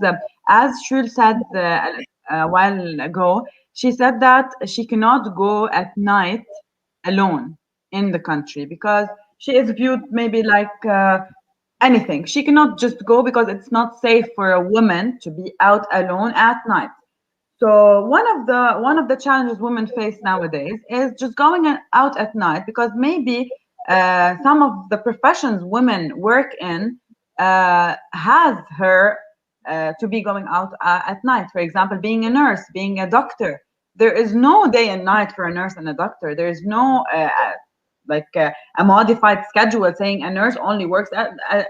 as Shul said a while ago, she said that she cannot go at night alone in the country because she is viewed maybe like anything. She cannot just go because it's not safe for a woman to be out alone at night. So one of the challenges women face nowadays is just going out at night because maybe some of the professions women work in has her to be going out at night. For example, being a nurse, being a doctor. There is no day and night for a nurse and a doctor. There is no a modified schedule saying a nurse only works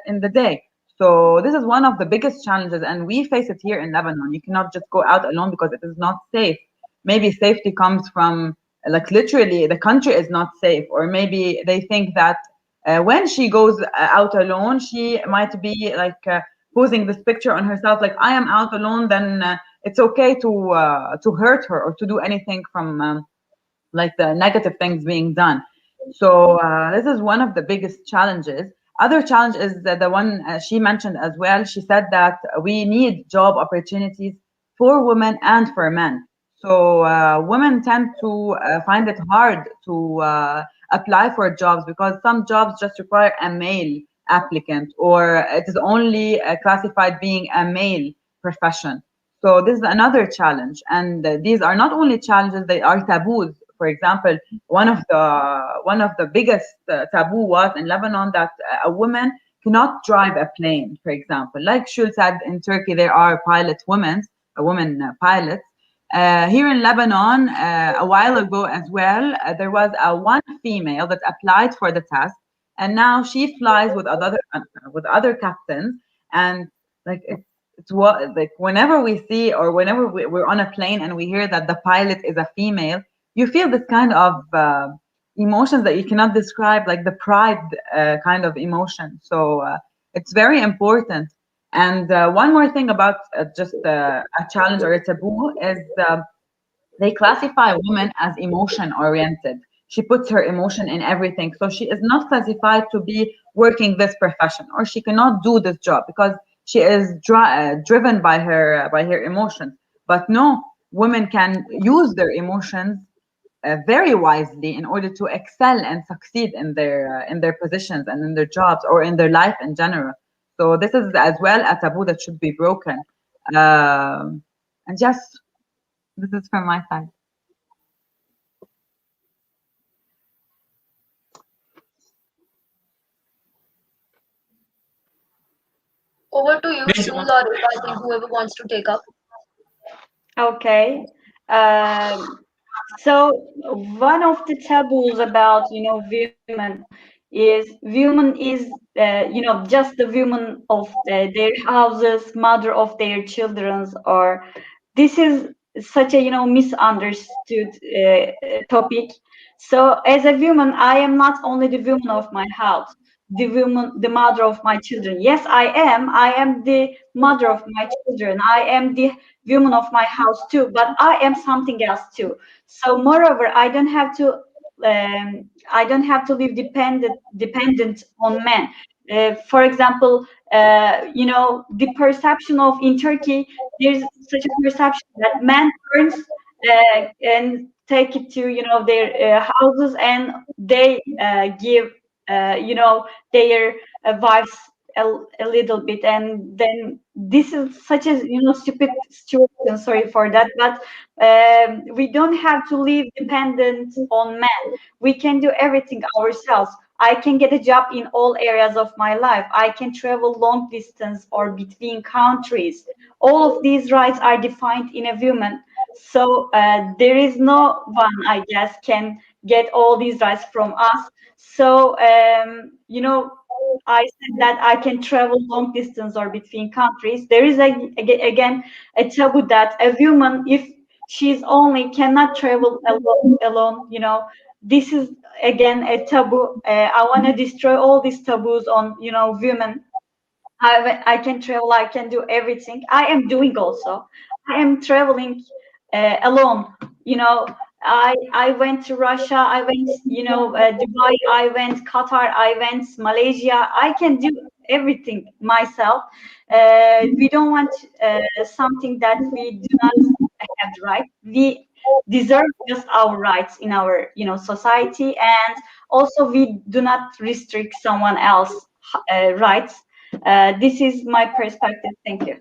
in the day. So this is one of the biggest challenges, and we face it here in Lebanon. You cannot just go out alone because it is not safe. Maybe safety comes from like literally the country is not safe, or maybe they think that when she goes out alone, she might be like posing this picture on herself, like I am out alone, then it's okay to hurt her or to do anything from like the negative things being done. So this is one of the biggest challenges. Other challenge is the one she mentioned as well. She said that we need job opportunities for women and for men. So women tend to find it hard to apply for jobs because some jobs just require a male applicant, or it is only classified being a male profession. So this is another challenge, and these are not only challenges; they are taboos. For example, one of the biggest taboo was in Lebanon that a woman cannot drive a plane. For example, like Shul said, in Turkey there are women pilots. Here in Lebanon, a while ago as well, there was one female that applied for the test, and now she flies with other captains, and like it's what like whenever we see or whenever we're on a plane and we hear that the pilot is a female, you feel this kind of emotions that you cannot describe, like the pride kind of emotion. So it's very important. And one more thing about just a challenge or a taboo is they classify women as emotion oriented. She puts her emotion in everything. So she is not classified to be working this profession, or she cannot do this job because she is driven by her emotions. But no, women can use their emotions very wisely in order to excel and succeed in their positions and in their jobs or in their life in general. So this is as well a taboo that should be broken. And just this is from my side. Shul or Ebha Singh, whoever wants to take up. Okay. So one of the taboos about women is just the women of their houses, mother of their children's, or this is such a misunderstood topic. So as a woman, I am not only the woman of my house, the mother of my children. Yes, I am the mother of my children. I am the woman of my house too, but I am something else too. So moreover, I don't have to live dependent on men. For example, the perception of in Turkey, there's such a perception that man turns and take it to their houses, and they give their wives a little bit, and then this is such a stupid situation. Sorry for that, but we don't have to live dependent on men. We can do everything ourselves. I can get a job in all areas of my life. I can travel long distance or between countries. All of these rights are defined in a woman. So there is no one, I guess, can get all these rights from us. So I said that I can travel long distance or between countries. There is again a taboo that a woman, if she's only cannot travel alone, this is again a taboo. I want to destroy all these taboos on women. I can travel, I can do everything. I am doing also. I am traveling alone. I went to Russia, I went, Dubai, I went Qatar, I went Malaysia. I can do everything myself. We don't want something that we do not have right. We deserve just our rights in our society, and also we do not restrict someone else rights. This is my perspective. Thank you.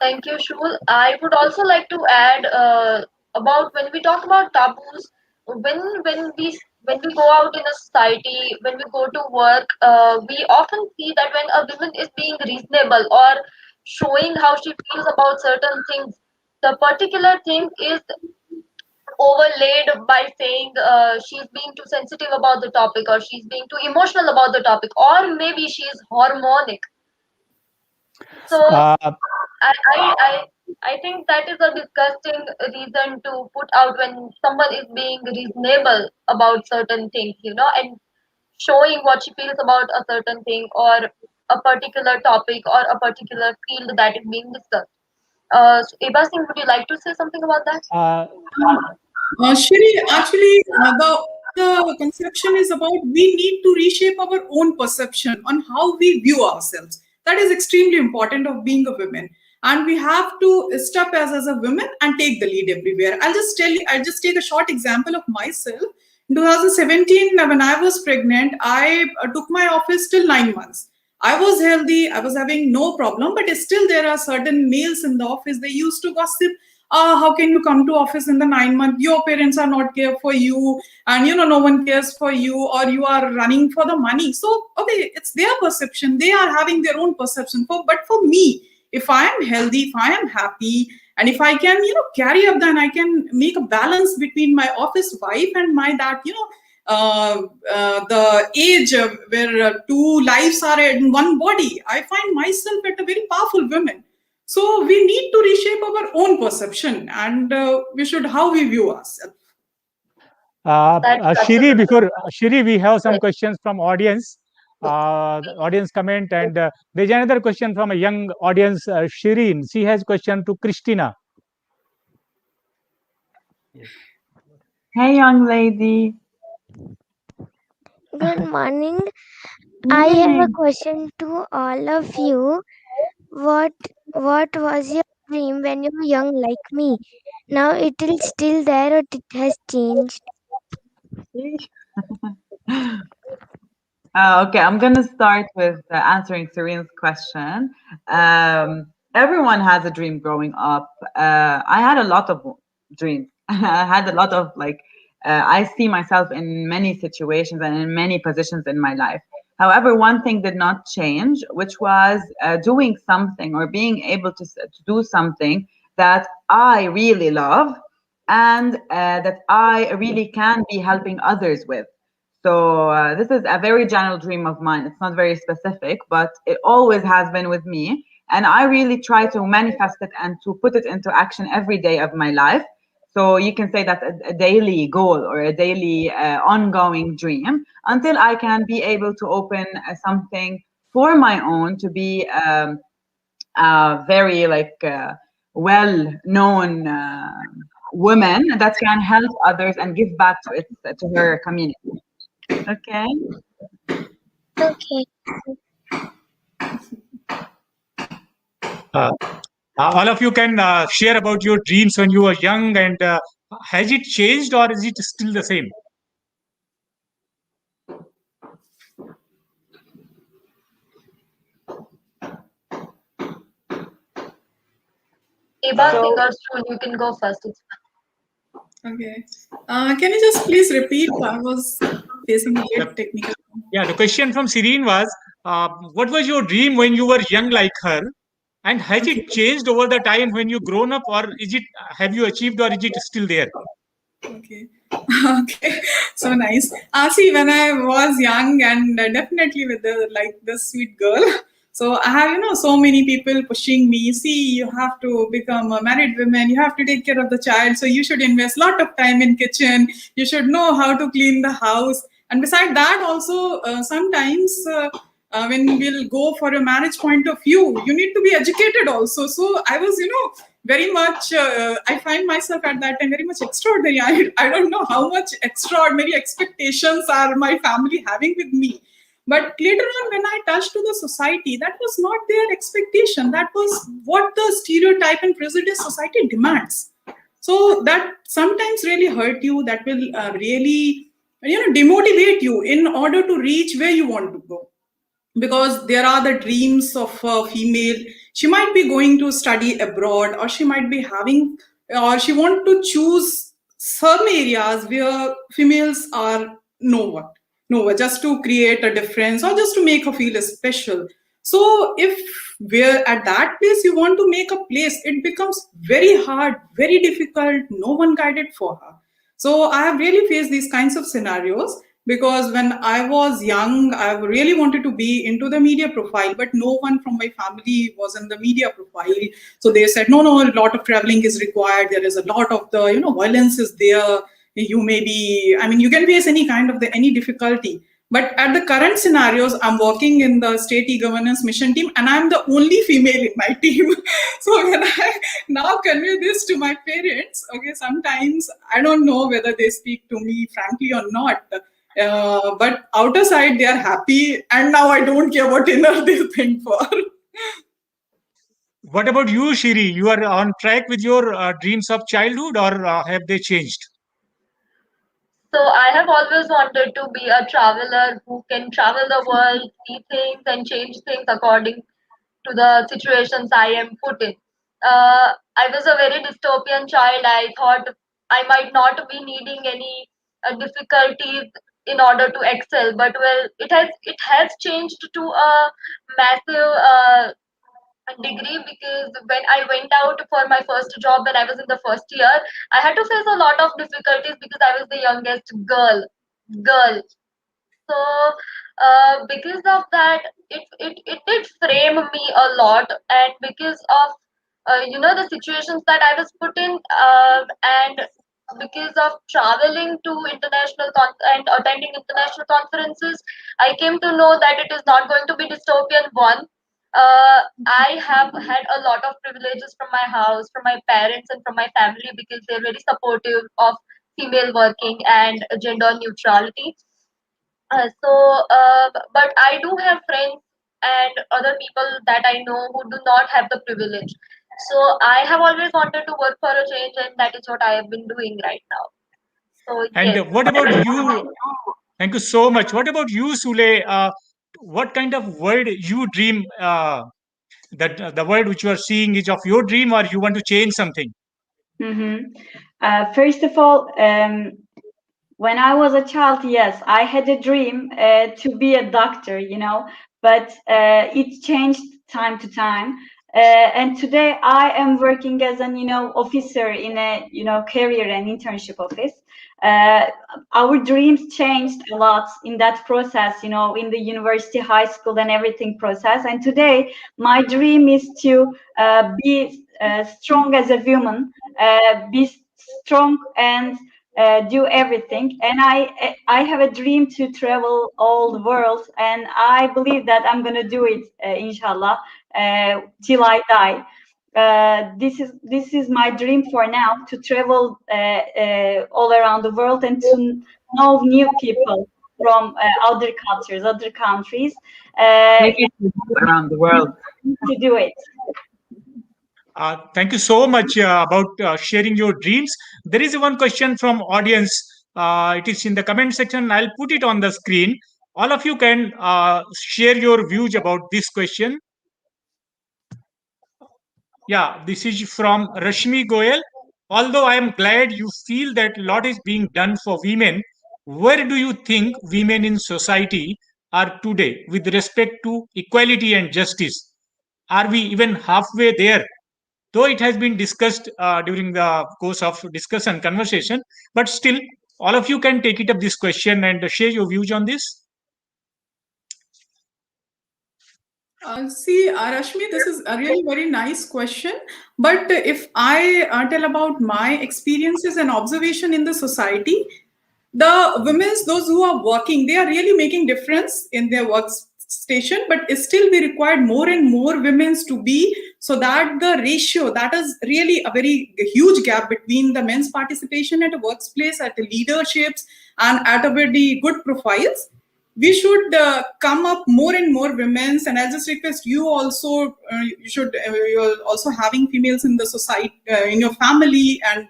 Thank you, Shul. I would also like to add about when we talk about taboos, when we go out in a society, when we go to work, we often see that when a woman is being reasonable or showing how she feels about certain things, the particular thing is overlaid by saying she's being too sensitive about the topic, or she's being too emotional about the topic, or maybe she's hormonic. So Uh, I, I, I, I think that is a disgusting reason to put out when someone is being reasonable about certain things, and showing what she feels about a certain thing or a particular topic or a particular field that is being discussed. So Ebha Singh, would you like to say something about that? uh, Shiri, actually, the conception is about we need to reshape our own perception on how we view ourselves. That is extremely important of being a woman. And we have to step as a woman and take the lead everywhere. I'll just take a short example of myself. In 2017, when I was pregnant, I took my office till 9 months. I was healthy, I was having no problem, but still there are certain males in the office, they used to gossip. How can you come to office in the 9 month? Your parents are not care for you, and no one cares for you, or you are running for the money. So, okay, it's their perception. They are having their own perception. But for me, if I am healthy, if I am happy, and if I can, carry up, then I can make a balance between my office wife and my that, the age where two lives are in one body. I find myself at a very powerful woman. So we need to reshape our own perception, and we should how we view ourselves. That's Shiri, absolutely before Shiri, we have some right. questions from audience. The audience comment, and there's another question from a young audience, Shireen. She has question to Christina. Hey, young lady. Good morning. Good I have a morning. question to all of you. What what was your dream when you were young like me? Now it is still there or it has changed? Okay, I'm gonna start with answering Serene's question. Everyone has a dream growing up. I had a lot of dreams. I had a lot of I see myself in many situations and in many positions in my life. However, one thing did not change, which was doing something or being able to do something that I really love and that I really can be helping others with. So this is a very general dream of mine. It's not very specific, but it always has been with me. And I really try to manifest it and to put it into action every day of my life. So you can say that's a daily goal or a daily ongoing dream until I can be able to open something for my own to be very well-known woman that can help others and give back to her community. Okay. Okay. All of you can share about your dreams when you were young, and has it changed or is it still the same? Ebha Singh or Sule, you can go first. It's Okay. Can you just please repeat? I was facing a bit technical. Yeah, the question from Sireen was, what was your dream when you were young like her? And has it changed over the time when you grown up, or is it have you achieved, or is it still there? Okay. Okay. So nice. See, when I was young and definitely with the sweet girl. So I have, so many people pushing me. See, you have to become a married woman. You have to take care of the child. So you should invest a lot of time in kitchen. You should know how to clean the house. And beside that, also sometimes when we'll go for a marriage point of view, you need to be educated also. So I was, very much, I find myself at that time very much extraordinary. I don't know how much extraordinary expectations are my family having with me. But later on, when I touched to the society, that was not their expectation. That was what the stereotype and prejudice society demands. So that sometimes really hurt you. That will really, demotivate you in order to reach where you want to go, because there are the dreams of a female. She might be going to study abroad, or she might be having, or she want to choose some areas where females are nowhere, just to create a difference or just to make her feel special. So if we're at that place, you want to make a place, it becomes very hard, very difficult, no one guided for her. So I have really faced these kinds of scenarios, because when I was young, I really wanted to be into the media profile, but no one from my family was in the media profile. So they said, no, a lot of traveling is required. There is a lot of the, violence is there. You may be, you can face any kind of any difficulty. But at the current scenarios, I'm working in the state e-governance mission team, and I'm the only female in my team. So when I now convey this to my parents, okay, sometimes I don't know whether they speak to me frankly or not. But outer side, they are happy, and now I don't care what inner they think for. What about you, Shiri? You are on track with your dreams of childhood, or have they changed? So I have always wanted to be a traveler who can travel the world, see things, and change things according to the situations I am put in. I was a very dystopian child. I thought I might not be needing any difficulties in order to excel, but well, it has changed to a massive degree, because when I went out for my first job when I was in the first year, I had to face a lot of difficulties because I was the youngest girl. So because of that, it did frame me a lot, and because of the situations that I was put in, and because of traveling to and attending international conferences, I came to know that it is not going to be dystopian. One, I have had a lot of privileges from my house, from my parents, and from my family, because they're very supportive of female working and gender neutrality. But I do have friends and other people that I know who do not have the privilege. So I have always wanted to work for a change, and that is what I have been doing right now. So And yes. what about you? Thank you so much. What about you, Sule? What kind of world you dream? That the world which you are seeing is of your dream, or you want to change something? First of all, When I was a child, yes, I had a dream to be a doctor, but it changed time to time. And today I am working as an, officer in a, career and internship office. Uh, our dreams changed a lot in that process, in the university, high school, and everything process. And today my dream is to be strong as a woman, be strong and do everything. And I have a dream to travel all the world, and I believe that I'm gonna do it, inshallah, till I die. This is my dream for now, to travel all around the world and to know new people from other cultures, other countries. Take it around the world. To do it. Thank you so much about sharing your dreams. There is one question from audience. It is in the comment section. I'll put it on the screen. All of you can share your views about this question. Yeah, this is from Rashmi Goyal. Although I am glad you feel that a lot is being done for women, where do you think women in society are today with respect to equality and justice? Are we even halfway there? Though it has been discussed during the course of discussion conversation, but still all of you can take it up this question and share your views on this. See, Rashmi, this is a really very nice question. But if I tell about my experiences and observation in the society, the women's, those who are working, they are really making difference in their workstation. But still, we require more and more women's to be, so that the ratio, that is really a very huge gap between the men's participation at a workplace, at the leaderships, and at a very good profiles. We should come up more and more women's, and I'll just request you also, you should, you're also having females in the society, in your family, and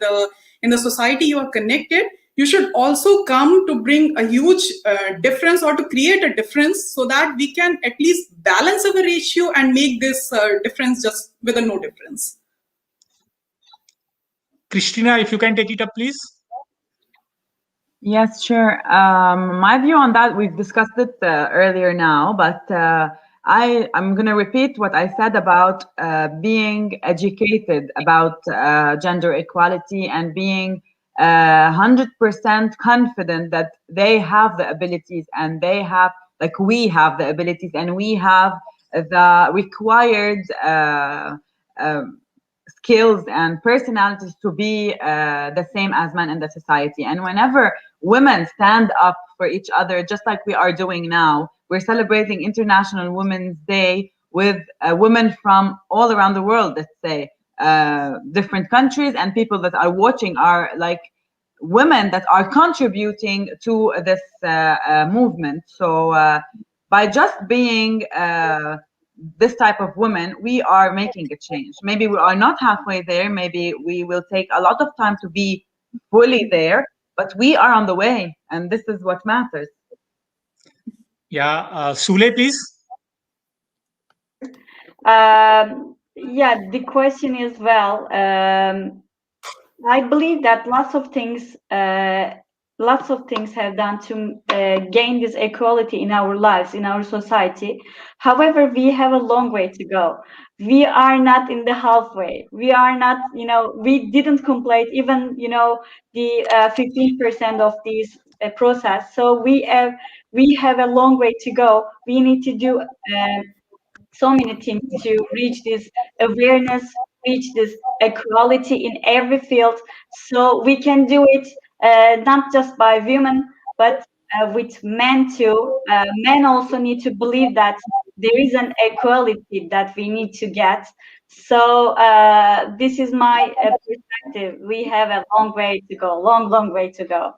in the society you are connected. You should also come to bring a huge difference, or to create a difference, so that we can at least balance our ratio and make this difference just with a no difference. Christina, if you can take it up, please. Yes, sure. My view on that, we've discussed it earlier now, but I'm going to repeat what I said about being educated about gender equality, and being 100% confident that they have the abilities, and they have, like, we have the abilities, and we have the required skills and personalities to be the same as men in the society. And whenever women stand up for each other, just like we are doing now, we're celebrating International Women's Day with women from all around the world, let's say, different countries, and people that are watching are like women that are contributing to this movement. So by just being this type of women, we are making a change. Maybe we are not halfway there. Maybe we will take a lot of time to be fully there, but we are on the way, and this is what matters. Yeah, Sule, please. Yeah, the question is, well, I believe that lots of things have done to gain this equality in our lives, in our society. However, we have a long way to go. We are not in the halfway. We are not, we didn't complete even, the 15% of this process. So we have a long way to go. We need to do so many things to reach this awareness, reach this equality in every field. So we can do it not just by women, but with men too. Men also need to believe that there is an equality that we need to get. So this is my perspective. We have a long way to go, long way to go.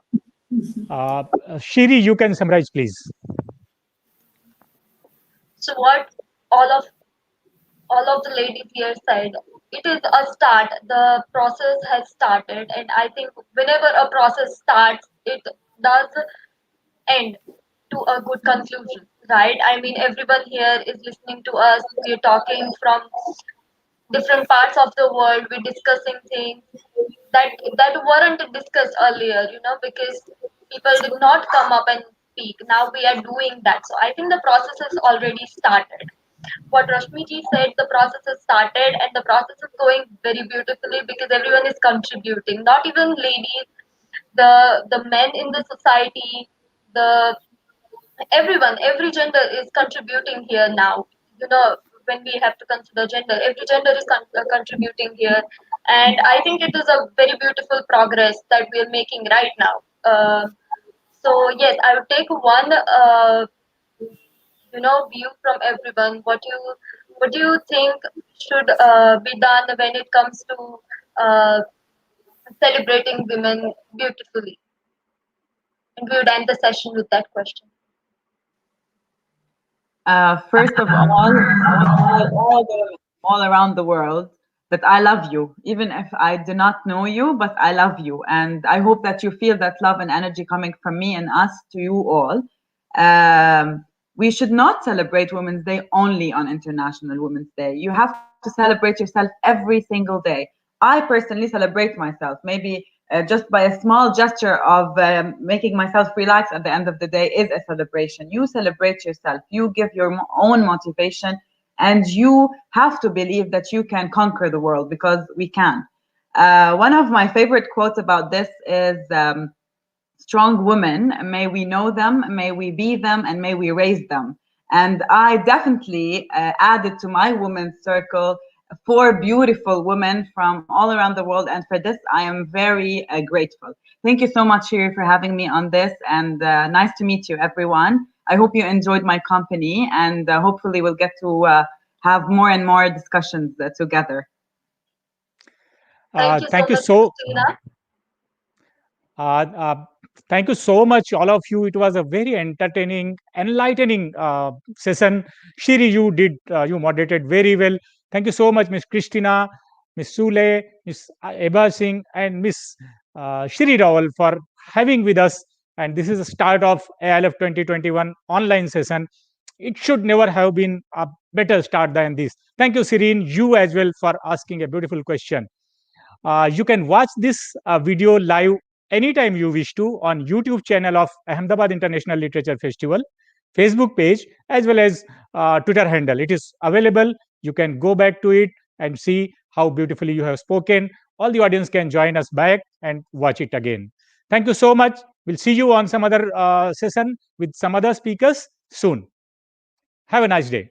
Shiri, you can summarize, please. So what all of the ladies here said, it is a start. The process has started, and I think whenever a process starts, it does end to a good conclusion, right? I mean, everyone here is listening to us. We're talking from different parts of the world. We're discussing things that weren't discussed earlier, because People did not come up and speak. Now we are doing that. So I think the process has already started. What Rashmi ji said, the process has started and the process is going very beautifully because everyone is contributing. Not even ladies, the men in the society, the everyone, every gender is contributing here now. You know, when we have to consider gender, every gender is contributing here, and I think it is a very beautiful progress that we are making right now. So yes, I would take one view from everyone. What do you think should be done when it comes to uh, celebrating women beautifully? And we would end the session with that question. First of all around the world, that I love you, even if I do not know you, but I love you. And I hope that you feel that love and energy coming from me and us to you all. We should not celebrate Women's Day only on International Women's Day. You have to celebrate yourself every single day. I personally celebrate myself, maybe just by a small gesture of making myself relax at the end of the day is a celebration. You celebrate yourself, you give your own motivation, and you have to believe that you can conquer the world because we can. One of my favorite quotes about this is strong women, may we know them, may we be them, and may we raise them. And I definitely added to my women's circle 4 beautiful women from all around the world. And for this, I am very grateful. Thank you so much, Shiri, for having me on this. And nice to meet you, everyone. I hope you enjoyed my company. And hopefully we'll get to have more and more discussions together. Thank you so Thank you much, so Christina. Uh, uh, thank you so much, all of you. It was a very entertaining, enlightening session. Shiri, you moderated very well. Thank you so much, Miss Christina, Miss Sule, Miss Ebha Singh, and Miss Shiri Raval for having with us. And this is the start of ALF 2021 online session. It should never have been a better start than this. Thank you, Serene, you as well for asking a beautiful question. You can watch this video live anytime you wish to on YouTube channel of Ahmedabad International Literature Festival, Facebook page, as well as Twitter handle. It is available. You can go back to it and see how beautifully you have spoken. All the audience can join us back and watch it again. Thank you so much. We'll see you on some other session with some other speakers soon. Have a nice day.